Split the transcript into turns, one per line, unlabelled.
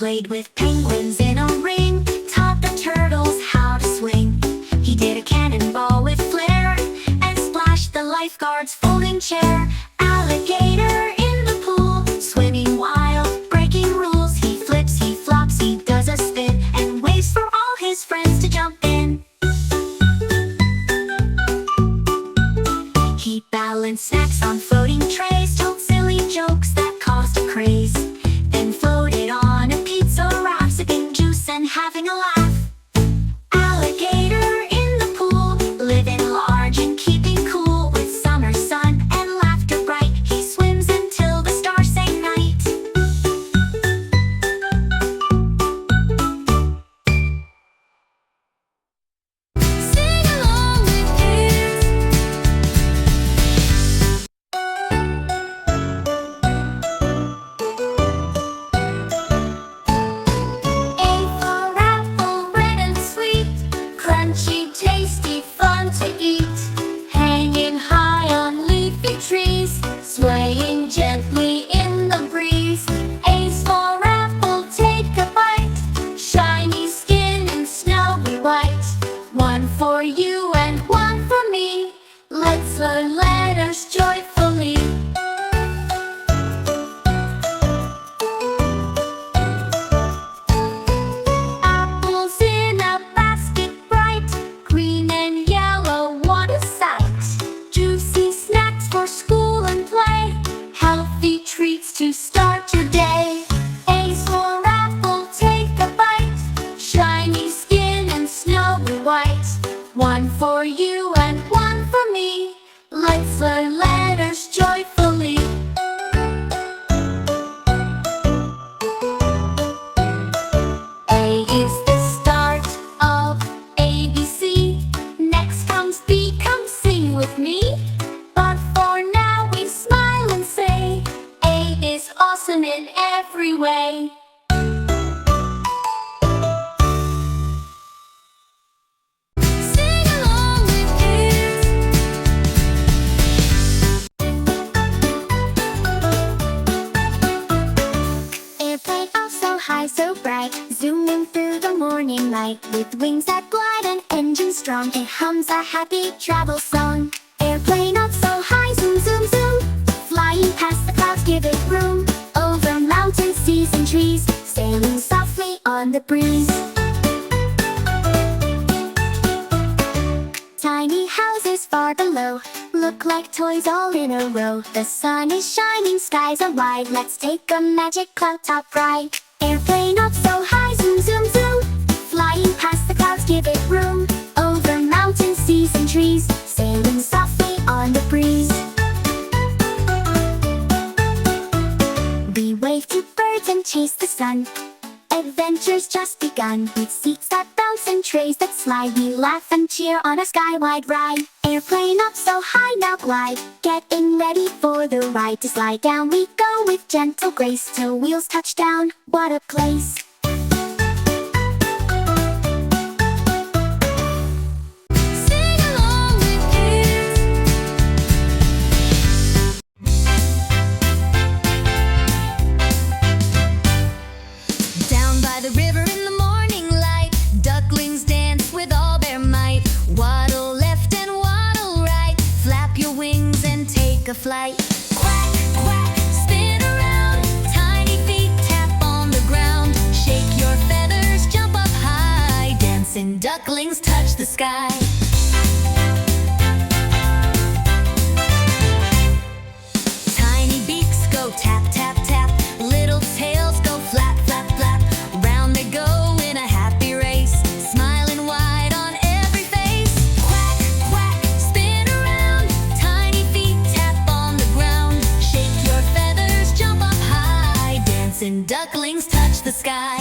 played with penguins in a ring, taught the turtles how to swing. He did a cannonball with flair, and splashed the lifeguard's folding chair. Alligator in the pool, swimming wild, breaking rules. He flips, he flops, he does a spin, and waits for all his friends to jump in. He balanced snacks on floating trays, told silly jokes that caused a craze, then floated on a pizza raft, sipping juice and having a laugh. Alligator in the pool, living large and keeping cool. With summer sun and laughter bright, he swims until the stars say night. Sing along with kids. A for apple, red and sweet, crunchy, tasty, fun to eat. Hanging high on leafy trees, swaying gently in the breeze. A's for apple, take a bite, shiny skin and snowy white. One for you and one for me, let's learn letters joyfully. Apples in a basket bright, green and yellow, what a sight. Juicy snacks for school and play, healthy treats to start your day. A's for apple, take a bite, shiny skin and snowy white. One for you and one for me, let's learn letters joyfully. A is the start of ABC. Next comes B, come sing with me. But for now we smile and say, A is awesome in every way. Sing along with kids. Airplane up so high, so bright, zooming through the morning light. With wings that glide and engine strong, it hums a happy travel song. Airplane up so high, zoom, zoom, zoom, flying past the clouds, give it room. Over mountains, seas and trees, sailing softly on the breeze. Tiny houses far below look like toys all in a row. The sun is shining, skies are wide, let's take a magic cloud top ride. Airplane up so high, zoom, zoom, zoom, flying past the clouds, give it room. Over mountains, seas and trees, sailing softly on the breeze. We wave to birds and chase the sun, adventure's just begun. With seats that bounce and trays that slide, we laugh and cheer on a sky-wide ride. Airplane up so high, now glide, getting ready for the ride. To slide down we go with gentle grace, till wheels touch down, what a place. Sing along with kids. Down by the river in the morning light, ducklings dance with all their might. Waddle left and waddle right, flap your wings and take a flight. Quack, quack, spin around, tiny feet tap on the ground. Shake your feathers, jump up high, dancing ducklings touch the sky. Tiny beaks go tap, tap, tap, little tails go flap, flap, flap. Round they go in a happy race, smiling wide on every face. Quack, quack, spin around, tiny feet tap on the ground. Shake your feathers, jump up high, dancing ducklings touch the sky.